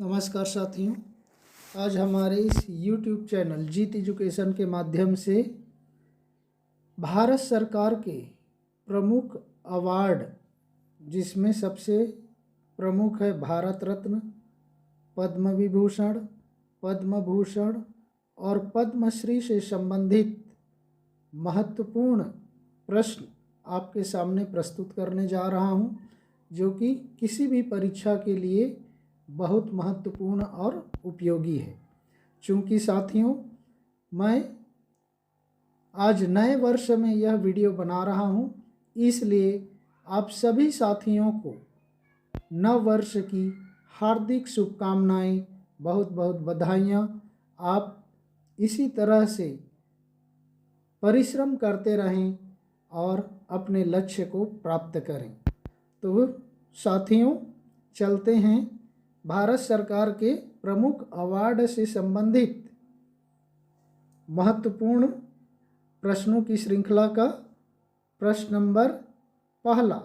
नमस्कार साथियों, आज हमारे इस YouTube चैनल जीत एजुकेशन के माध्यम से भारत सरकार के प्रमुख अवार्ड, जिसमें सबसे प्रमुख है भारत रत्न, पद्म विभूषण, पद्म भूषण और पद्मश्री से संबंधित महत्वपूर्ण प्रश्न आपके सामने प्रस्तुत करने जा रहा हूं, जो कि किसी भी परीक्षा के लिए बहुत महत्वपूर्ण और उपयोगी है। चूँकि साथियों, मैं आज नए वर्ष में यह वीडियो बना रहा हूं, इसलिए आप सभी साथियों को नव वर्ष की हार्दिक शुभकामनाएं, बहुत बहुत बधाइयाँ। आप इसी तरह से परिश्रम करते रहें और अपने लक्ष्य को प्राप्त करें। तो साथियों, चलते हैं भारत सरकार के प्रमुख अवार्ड से संबंधित महत्वपूर्ण प्रश्नों की श्रृंखला का। प्रश्न नंबर पहला,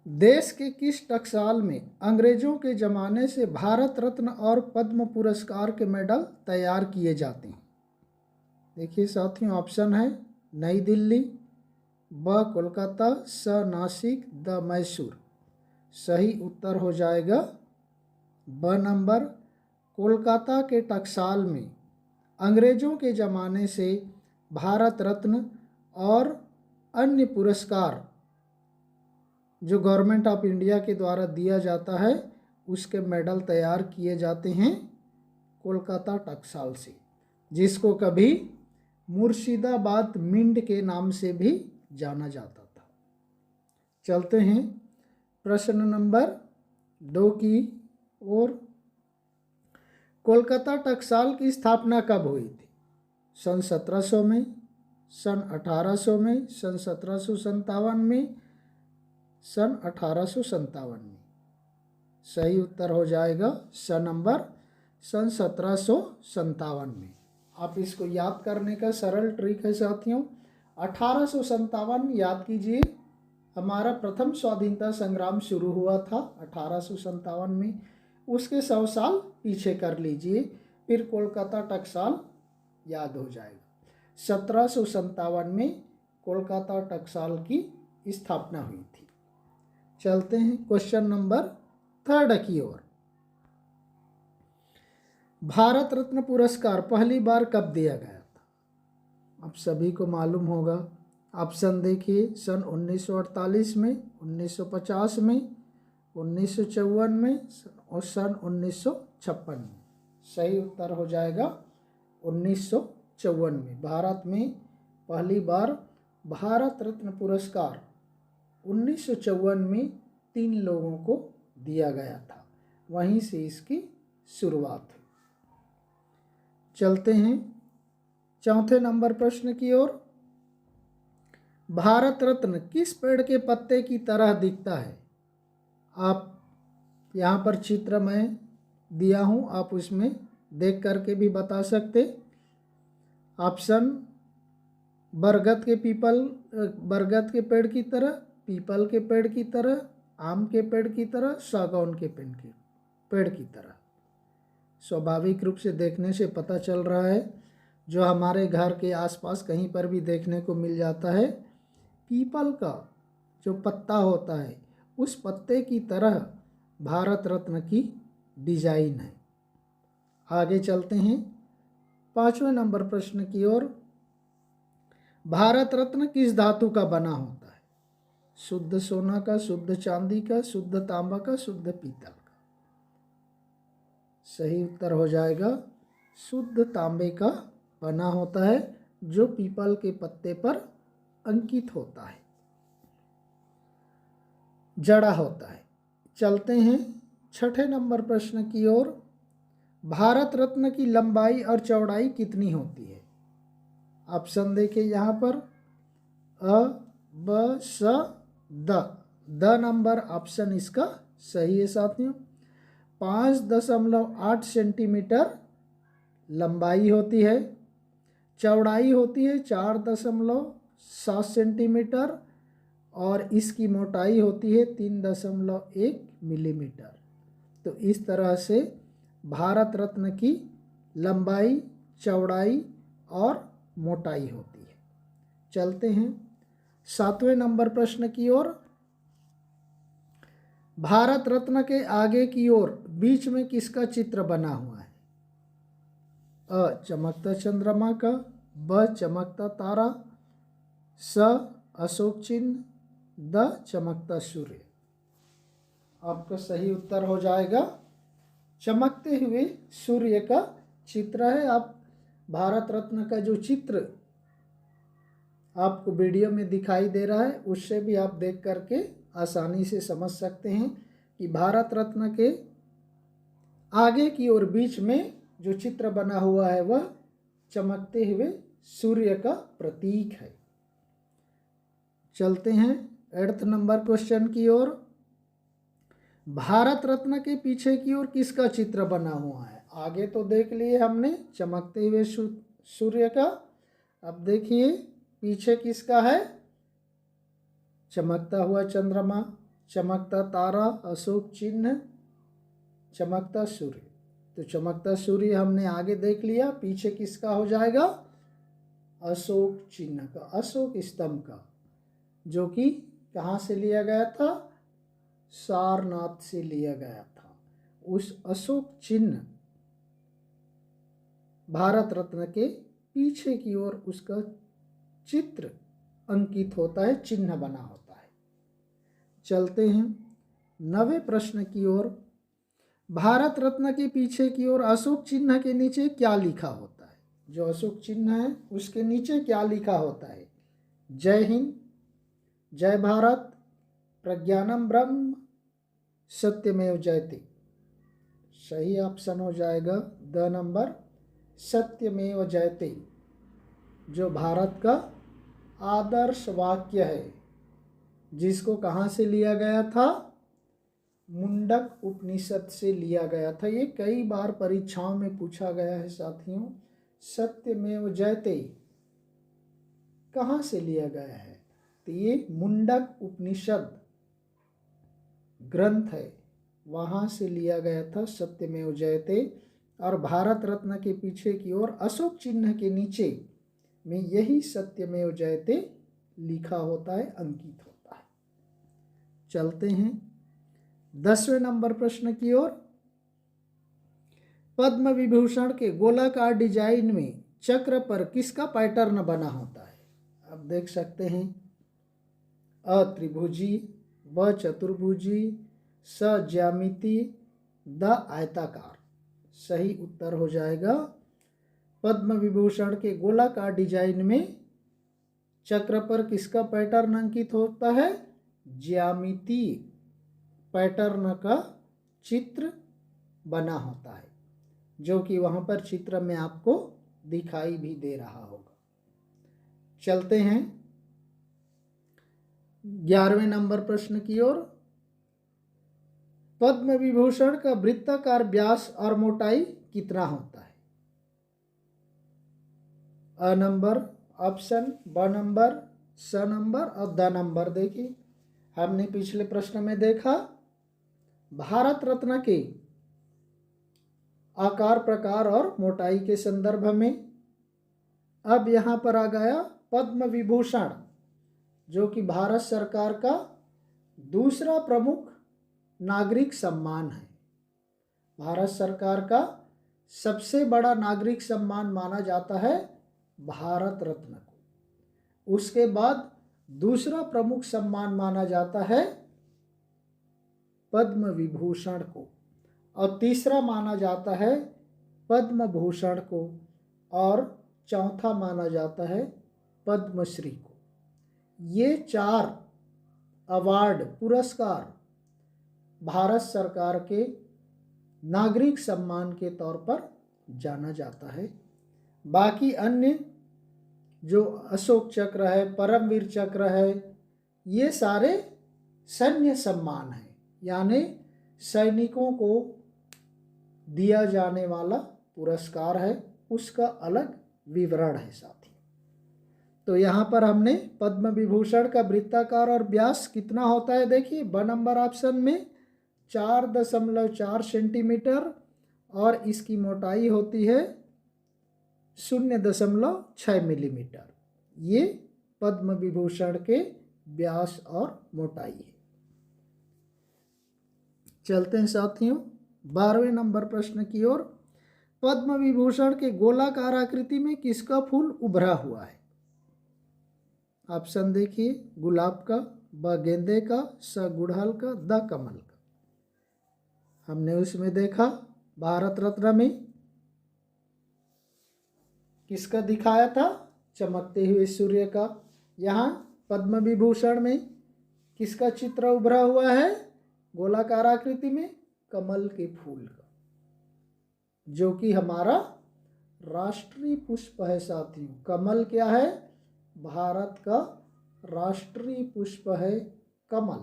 देश के किस टकसाल में अंग्रेजों के ज़माने से भारत रत्न और पद्म पुरस्कार के मेडल तैयार किए जाते हैं? देखिए साथियों, ऑप्शन है नई दिल्ली, ब कोलकाता, स नासिक, द मैसूर। सही उत्तर हो जाएगा ब नंबर। कोलकाता के टकसाल में अंग्रेज़ों के ज़माने से भारत रत्न और अन्य पुरस्कार जो गवर्नमेंट ऑफ इंडिया के द्वारा दिया जाता है, उसके मेडल तैयार किए जाते हैं कोलकाता टकसाल से, जिसको कभी मुर्शिदाबाद मिंट के नाम से भी जाना जाता था। चलते हैं प्रश्न नंबर 2 की ओर। कोलकाता टकसाल की स्थापना कब हुई थी? सन 1700 में, सन 1800 में, सन 1757 में, सन 1857 में। सही उत्तर हो जाएगा स नंबर, सन 1757 में। आप इसको याद करने का सरल ट्रिक है साथियों, 1857 याद कीजिए, हमारा प्रथम स्वाधीनता संग्राम शुरू हुआ था 1857 में। उसके 100 साल पीछे कर लीजिए, फिर कोलकाता टकसाल याद हो जाएगा। 1757 में कोलकाता टकसाल की स्थापना हुई थी। चलते हैं क्वेश्चन नंबर 3 की ओर। भारत रत्न पुरस्कार पहली बार कब दिया गया था? आप सभी को मालूम होगा। ऑप्शन देखिए, सन 1948 में, 1950 में, 1954 में और सन 1956 में। सही उत्तर हो जाएगा 1954 में। भारत में पहली बार भारत रत्न पुरस्कार 1954 में 3 लोगों को दिया गया था, वहीं से इसकी शुरुआत हुई। चलते हैं 4 नंबर प्रश्न की ओर। भारत रत्न किस पेड़ के पत्ते की तरह दिखता है? आप यहाँ पर चित्र मैं दिया हूँ, आप उसमें देख करके भी बता सकते। ऑप्शन बरगद के पेड़ की तरह, पीपल के पेड़ की तरह, आम के पेड़ की तरह, सागौन के पेड़ की तरह। स्वाभाविक रूप से देखने से पता चल रहा है, जो हमारे घर के आसपास कहीं पर भी देखने को मिल जाता है, पीपल का जो पत्ता होता है, उस पत्ते की तरह भारत रत्न की डिजाइन है। आगे चलते हैं 5वें नंबर प्रश्न की ओर। भारत रत्न किस धातु का बना होता है? शुद्ध सोना का, शुद्ध चांदी का, शुद्ध तांबा का, शुद्ध पीतल का। सही उत्तर हो जाएगा शुद्ध तांबे का बना होता है, जो पीपल के पत्ते पर अंकित होता है, जड़ा होता है। चलते हैं 6 नंबर प्रश्न की ओर। भारत रत्न की लंबाई और चौड़ाई कितनी होती है? ऑप्शन देखिए यहाँ पर, अ, ब, स, द नंबर ऑप्शन इसका सही है साथियों। 5.8 सेंटीमीटर लंबाई होती है, चौड़ाई होती है 4.7 सेंटीमीटर और इसकी मोटाई होती है 3.1 मिलीमीटर। तो इस तरह से भारत रत्न की लंबाई, चौड़ाई और मोटाई होती है। चलते हैं 7वें नंबर प्रश्न की ओर। भारत रत्न के आगे की ओर बीच में किसका चित्र बना हुआ है? अ चमकता चंद्रमा का, ब चमकता तारा, स अशोक चिन्ह, द चमकता सूर्य। आपका सही उत्तर हो जाएगा चमकते हुए सूर्य का चित्र है। आप भारत रत्न का जो चित्र आपको वीडियो में दिखाई दे रहा है उससे भी आप देख करके आसानी से समझ सकते हैं कि भारत रत्न के आगे की ओर बीच में जो चित्र बना हुआ है वह चमकते हुए सूर्य का प्रतीक है। चलते हैं 8th नंबर क्वेश्चन की ओर। भारत रत्न के पीछे की ओर किसका चित्र बना हुआ है? आगे तो देख लिए हमने चमकते हुए सूर्य का। अब देखिए पीछे किसका है? चमकता हुआ चंद्रमा, चमकता तारा, अशोक चिन्ह, चमकता सूर्य। तो चमकता सूर्य हमने आगे देख लिया, पीछे किसका हो जाएगा? अशोक चिन्ह का, अशोक स्तंभ का, जो कि कहाँ से लिया गया था? सारनाथ से लिया गया था। उस अशोक चिन्ह भारत रत्न के पीछे की ओर उसका चित्र अंकित होता है, चिन्ह बना होता है। चलते हैं 9वें प्रश्न की ओर। भारत रत्न के पीछे की ओर अशोक चिन्ह के नीचे क्या लिखा होता है? जो अशोक चिन्ह है उसके नीचे क्या लिखा होता है? जय हिंद, जय भारत, प्रज्ञानम ब्रह्म, सत्यमेव जयते। सही ऑप्शन हो जाएगा द नंबर, सत्यमेव जयते, जो भारत का आदर्श वाक्य है, जिसको कहाँ से लिया गया था? मुंडक उपनिषद से लिया गया था। ये कई बार परीक्षाओं में पूछा गया है साथियों। सत्यमेव जयते कहाँ से लिया गया है? तो ये मुंडक उपनिषद ग्रंथ है, वहाँ से लिया गया था सत्यमेव जयते। और भारत रत्न के पीछे की ओर अशोक चिन्ह के नीचे में यही सत्यमेव जयते लिखा होता है, अंकित होता है। चलते हैं 10वें नंबर प्रश्न की ओर। पद्म विभूषण के गोलाकार डिजाइन में चक्र पर किसका पैटर्न बना होता है? अब देख सकते हैं अ त्रिभुजी, ब चतुर्भुजी, स ज्यामिति, द आयताकार। सही उत्तर हो जाएगा पद्म विभूषण के गोलाकार डिजाइन में चक्र पर किसका पैटर्न अंकित होता है? ज्यामिति पैटर्न का चित्र बना होता है, जो कि वहाँ पर चित्र में आपको दिखाई भी दे रहा होगा। चलते हैं 11वें नंबर प्रश्न की ओर। पद्म विभूषण का वृत्ताकार व्यास और मोटाई कितना होता है? अ नंबर ऑप्शन, ब नंबर, स नंबर और द नंबर। देखिए हमने पिछले प्रश्न में देखा भारत रत्न के आकार, प्रकार और मोटाई के संदर्भ में। अब यहाँ पर आ गया पद्म विभूषण, जो कि भारत सरकार का दूसरा प्रमुख नागरिक सम्मान है। भारत सरकार का सबसे बड़ा नागरिक सम्मान माना जाता है भारत रत्न को। उसके बाद दूसरा प्रमुख सम्मान माना जाता है पद्म विभूषण को, और तीसरा माना जाता है पद्म भूषण को, और चौथा माना जाता है पद्मश्री को। ये 4 अवार्ड, पुरस्कार भारत सरकार के नागरिक सम्मान के तौर पर जाना जाता है। बाकी अन्य जो अशोक चक्र है, परमवीर चक्र है, ये सारे सैन्य सम्मान हैं, यानी सैनिकों को दिया जाने वाला पुरस्कार है, उसका अलग विवरण है साथी। तो यहाँ पर हमने पद्म विभूषण का वृत्ताकार और व्यास कितना होता है, देखिए ब नंबर ऑप्शन में 4.4 सेंटीमीटर और इसकी मोटाई होती है 0.6 मिलीमीटर। ये पद्म विभूषण के व्यास और मोटाई है। चलते हैं साथियों 12वें नंबर प्रश्न की ओर। पद्म विभूषण के गोलाकार आकृति में किसका फूल उभरा हुआ है? ऑप्शन देखिए, गुलाब का, ब गेंदे का, स गुड़हल का, द कमल का। हमने उसमें देखा भारत रत्न में किसका दिखाया था, चमकते हुए सूर्य का। यहाँ पद्म विभूषण में किसका चित्र उभरा हुआ है, गोलाकार आकृति में कमल के फूल का, जो कि हमारा राष्ट्रीय पुष्प है साथियों। कमल क्या है, भारत का राष्ट्रीय पुष्प है कमल।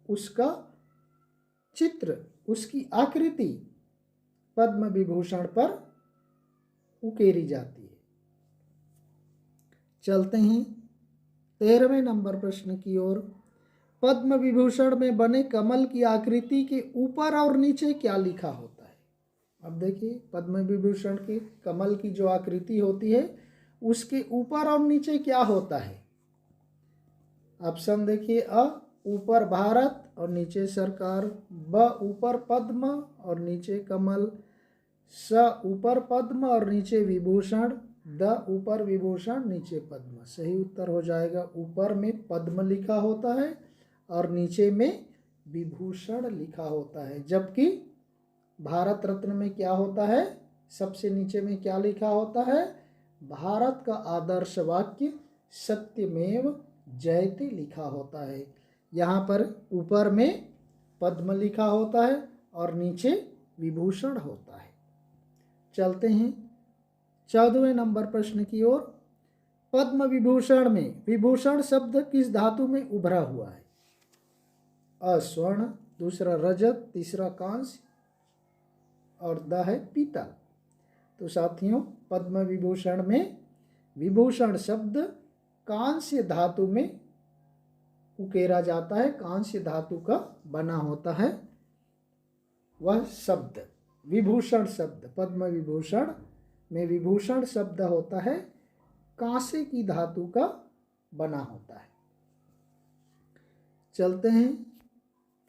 उसका चित्र, उसकी आकृति पद्म विभूषण पर उकेरी जाती है। चलते हैं 13वें नंबर प्रश्न की ओर। पद्म विभूषण में बने कमल की आकृति के ऊपर और नीचे क्या लिखा होता है? अब देखिए पद्म विभूषण की कमल की जो आकृति होती है उसके ऊपर और नीचे क्या होता है? ऑप्शन देखिए, अ ऊपर भारत और नीचे सरकार, ब ऊपर पद्म और नीचे कमल, स ऊपर पद्म और नीचे विभूषण, द ऊपर विभूषण नीचे पद्म। सही उत्तर हो जाएगा, ऊपर में पद्म लिखा होता है और नीचे में विभूषण लिखा होता है। जबकि भारत रत्न में क्या होता है, सबसे नीचे में क्या लिखा होता है, भारत का आदर्श वाक्य सत्यमेव जयते लिखा होता है। यहाँ पर ऊपर में पद्म लिखा होता है और नीचे विभूषण होता है। चलते हैं 14वें नंबर प्रश्न की ओर। पद्म विभूषण में विभूषण शब्द किस धातु में उभरा हुआ है? अ स्वर्ण, दूसरा रजत, तीसरा कांस्य और द है पीतल। तो साथियों पद्म विभूषण में विभूषण शब्द कांस्य धातु में उकेरा जाता है, कांस्य धातु का बना होता है वह शब्द। विभूषण शब्द, पद्म विभूषण में विभूषण शब्द होता है कांसे की धातु का बना होता है। चलते हैं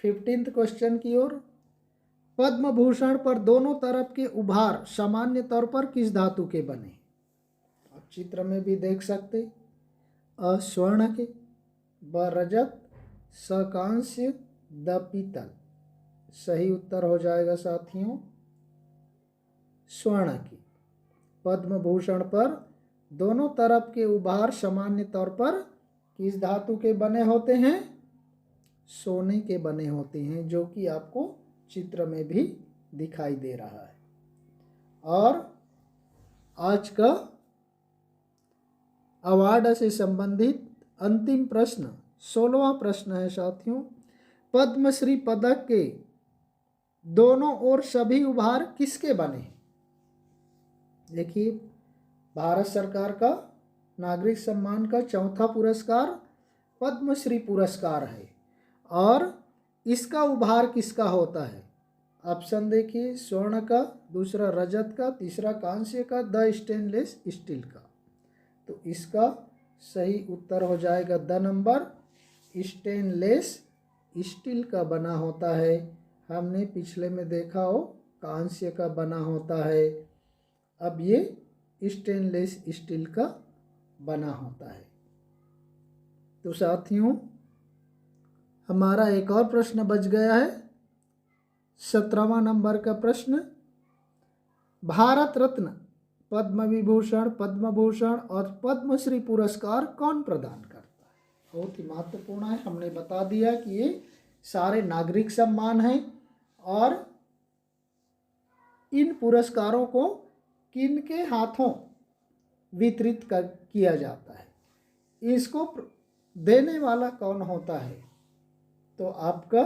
15th क्वेश्चन की ओर। पद्म भूषण पर दोनों तरफ के उभार सामान्य तौर पर किस धातु के बने? आप चित्र में भी देख सकते, अ स्वर्ण के, ब रजत, स कांस्य, द पीतल। सही उत्तर हो जाएगा साथियों स्वर्ण की। पद्म भूषण पर दोनों तरफ के उभार सामान्य तौर पर किस धातु के बने होते हैं? सोने के बने होते हैं, जो कि आपको चित्र में भी दिखाई दे रहा है। और आज का अवार्ड से संबंधित अंतिम प्रश्न 16वां प्रश्न है साथियों। पद्मश्री पदक के दोनों ओर सभी उभार किसके बने? देखिए भारत सरकार का नागरिक सम्मान का चौथा पुरस्कार पद्मश्री पुरस्कार है और इसका उभार किसका होता है? ऑप्शन देखिए, स्वर्ण का, दूसरा रजत का, तीसरा कांस्य का, द स्टेनलेस स्टील का। तो इसका सही उत्तर हो जाएगा द नंबर, स्टेनलेस स्टील का बना होता है। हमने पिछले में देखा हो कांस्य का बना होता है, अब ये स्टेनलेस स्टील का बना होता है। तो साथियों हमारा एक और प्रश्न बच गया है, 17वां नंबर का प्रश्न। भारत रत्न, पद्म विभूषण, पद्म भूषण और पद्मश्री पुरस्कार कौन प्रदान करता है? बहुत ही महत्वपूर्ण है। हमने बता दिया कि ये सारे नागरिक सम्मान हैं और इन पुरस्कारों को किनके हाथों वितरित किया जाता है, इसको देने वाला कौन होता है? तो आपका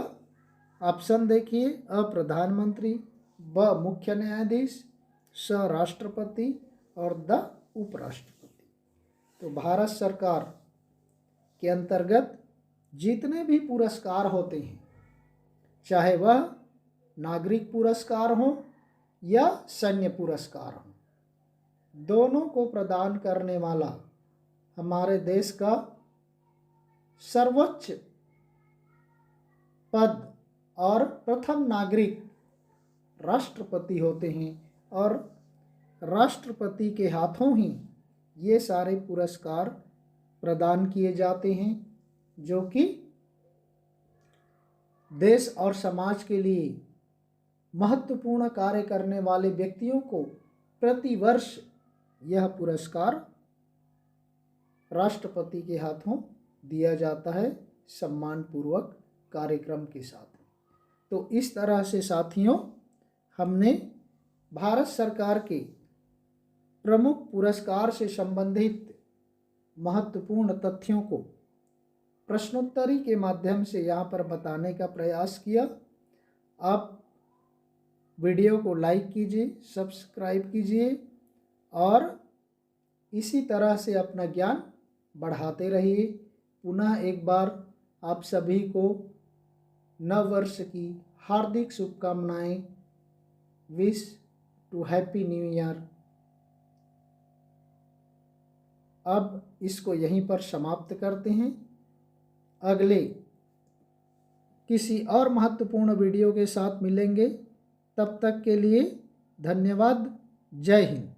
ऑप्शन देखिए, अ प्रधानमंत्री, ब मुख्य न्यायाधीश, स राष्ट्रपति और द उपराष्ट्रपति। तो भारत सरकार के अंतर्गत जितने भी पुरस्कार होते हैं, चाहे वह नागरिक पुरस्कार हो या सैन्य पुरस्कार हो, दोनों को प्रदान करने वाला हमारे देश का सर्वोच्च पद और प्रथम नागरिक राष्ट्रपति होते हैं और राष्ट्रपति के हाथों ही ये सारे पुरस्कार प्रदान किए जाते हैं, जो कि देश और समाज के लिए महत्वपूर्ण कार्य करने वाले व्यक्तियों को प्रतिवर्ष यह पुरस्कार राष्ट्रपति के हाथों दिया जाता है सम्मानपूर्वक कार्यक्रम के साथ। तो इस तरह से साथियों, हमने भारत सरकार के प्रमुख पुरस्कार से संबंधित महत्वपूर्ण तथ्यों को प्रश्नोत्तरी के माध्यम से यहाँ पर बताने का प्रयास किया। आप वीडियो को लाइक कीजिए, सब्सक्राइब कीजिए और इसी तरह से अपना ज्ञान बढ़ाते रहिए। पुनः एक बार आप सभी को नव वर्ष की हार्दिक शुभकामनाएं। Wish to happy new year. अब इसको यहीं पर समाप्त करते हैं। अगले किसी और महत्वपूर्ण वीडियो के साथ मिलेंगे। तब तक के लिए धन्यवाद। जय हिंद।